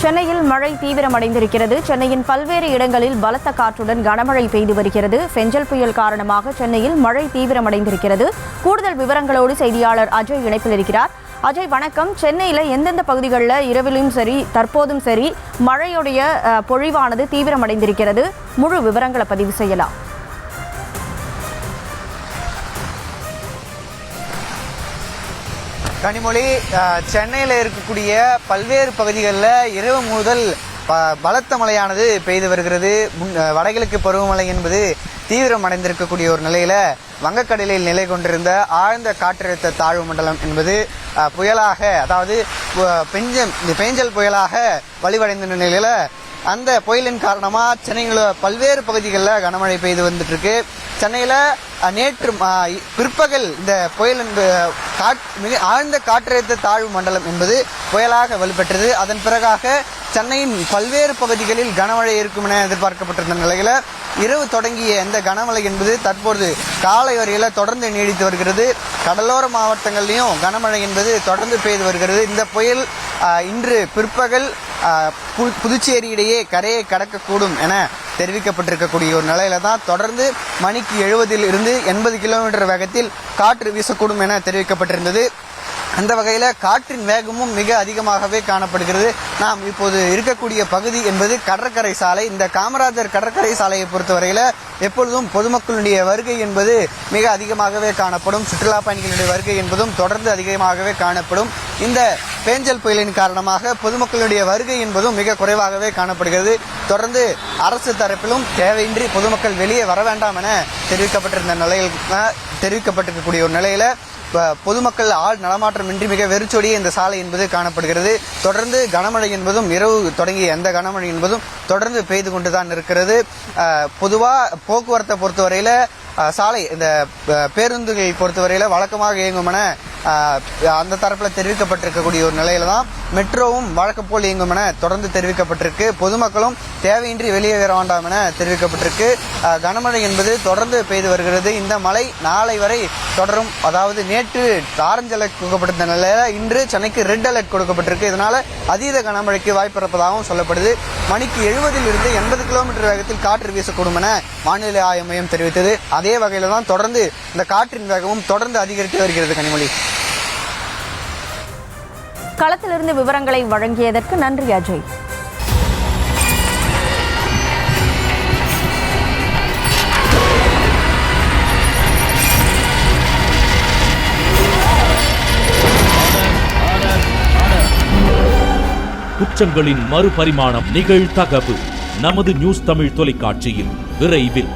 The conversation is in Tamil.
சென்னையில் மழை தீவிரமடைந்திருக்கிறது. சென்னையின் பல்வேறு இடங்களில் பலத்த காற்றுடன் கனமழை பெய்து வருகிறது. பெஞ்சல் புயல் காரணமாக சென்னையில் மழை தீவிரமடைந்திருக்கிறது. கூடுதல் விவரங்களோடு செய்தியாளர் அஜய் இணைப்பில் இருக்கிறார். அஜய் வணக்கம். சென்னையில் எந்தெந்த பகுதிகளில் இரவிலும் சரி தற்போதும் சரி மழையுடைய பொழிவானது தீவிரமடைந்திருக்கிறது? முழு விவரங்களை பதிவு செய்யலாம். கனிமொழி, சென்னையில் இருக்கக்கூடிய பல்வேறு பகுதிகளில் இரவு முதல் பலத்த மழையானது பெய்து வருகிறது. வடகிழக்கு பருவமழை என்பது தீவிரமடைந்திருக்கக்கூடிய ஒரு நிலையில வங்கக்கடலில் நிலை கொண்டிருந்த ஆழ்ந்த காற்றழுத்த தாழ்வு மண்டலம் என்பது புயலாக, அதாவது பெஞ்சல் புயலாக வலிவடைந்த நிலையில அந்த புயலின் காரணமாக சென்னையில் பல்வேறு பகுதிகளில் கனமழை பெய்து வந்துட்டு இருக்கு. சென்னையில் நேற்று பிற்பகல் இந்த புயல் மிக ஆழ்ந்த காற்றழுத்த தாழ்வு மண்டலம் என்பது புயலாக வலுப்பெற்றது. அதன் பிறகாக சென்னையின் பல்வேறு பகுதிகளில் கனமழை இருக்கும் என எதிர்பார்க்கப்பட்டிருந்த நிலையில் இரவு தொடங்கிய இந்த கனமழை என்பது தற்போது காலை வரையில தொடர்ந்து நீடித்து வருகிறது. கடலோர மாவட்டங்களிலும் கனமழை என்பது தொடர்ந்து பெய்து வருகிறது. இந்த புயல் இன்று பிற்பகல் புதுச்சேரி இடையே கரையை கடக்கக்கூடும் என தெரிவிக்கப்பட்டிருக்கக்கூடிய ஒரு நிலையில தான் தொடர்ந்து மணிக்கு 70 to 80 கிலோமீட்டர் வேகத்தில் காற்று வீசக்கூடும் என தெரிவிக்கப்பட்டிருந்தது. அந்த வகையில் காற்றின் வேகமும் மிக அதிகமாகவே காணப்படுகிறது. நாம் இப்போது இருக்கக்கூடிய பகுதி என்பது கடற்கரை சாலை. இந்த காமராஜர் கடற்கரை சாலையை பொறுத்தவரையில் எப்பொழுதும் பொதுமக்களுடைய வருகை என்பது மிக அதிகமாகவே காணப்படும். சுற்றுலா பயணிகளுடைய வருகை என்பதும் தொடர்ந்து அதிகமாகவே காணப்படும். இந்த பேஞ்சல் புயலின் காரணமாக பொதுமக்களுடைய வருகை என்பதும் மிக குறைவாகவே காணப்படுகிறது. தொடர்ந்து அரசு தரப்பிலும் தேவையின்றி பொதுமக்கள் வெளியே வர வேண்டாம் என தெரிவிக்கப்பட்டிருக்கக்கூடிய ஒரு நிலையில பொதுமக்கள் ஆள் நடமாட்டமின்றி மிக வெறிச்சோடிய இந்த சாலை என்பது காணப்படுகிறது. தொடர்ந்து கனமழை என்பதும் இரவு தொடங்கிய அந்த கனமழை என்பதும் தொடர்ந்து பெய்து கொண்டுதான் இருக்கிறது. பொதுவாக போக்குவரத்தை பொறுத்தவரையில சாலை இந்த பேருந்துகளை பொறுத்தவரையில வழக்கமாக இயங்கும் என அந்த தரப்புல தெரிவிக்கப்பட்டிருக்கக்கூடிய ஒரு நிலையில தான் மெட்ரோவும் வழக்கம் போல் இயங்கும் என தொடர்ந்து தெரிவிக்கப்பட்டிருக்கு. பொதுமக்களும் தேவையின்றி வெளியே வர வேண்டாம் என தெரிவிக்கப்பட்டிருக்கு. கனமழை என்பது தொடர்ந்து பெய்து வருகிறது. இந்த மழை நாளை வரை தொடரும். அதாவது நேற்று ஆரஞ்சு அலர்ட் கொடுக்கப்பட்டிருந்த நிலையில இன்று சென்னைக்கு ரெட் அலர்ட் கொடுக்கப்பட்டிருக்கு. இதனால அதீத கனமழைக்கு வாய்ப்பு இருப்பதாகவும் சொல்லப்படுது. மணிக்கு 70 to 80 கிலோமீட்டர் வேகத்தில் காற்று வீசக்கூடும் என வானிலை ஆய்வு மையம் தெரிவித்தது. அதே வகையில தான் தொடர்ந்து இந்த காற்றின் வேகமும் தொடர்ந்து அதிகரித்து வருகிறது. கனிமொழி, களத்திலிருந்து விவரங்களை வழங்கியதற்கு நன்றி அஜய். குற்றங்களின் மறுபரிமாணம் நிகழ்தகவு நமது நியூஸ் தமிழ் தொலைக்காட்சியில் விரைவில்.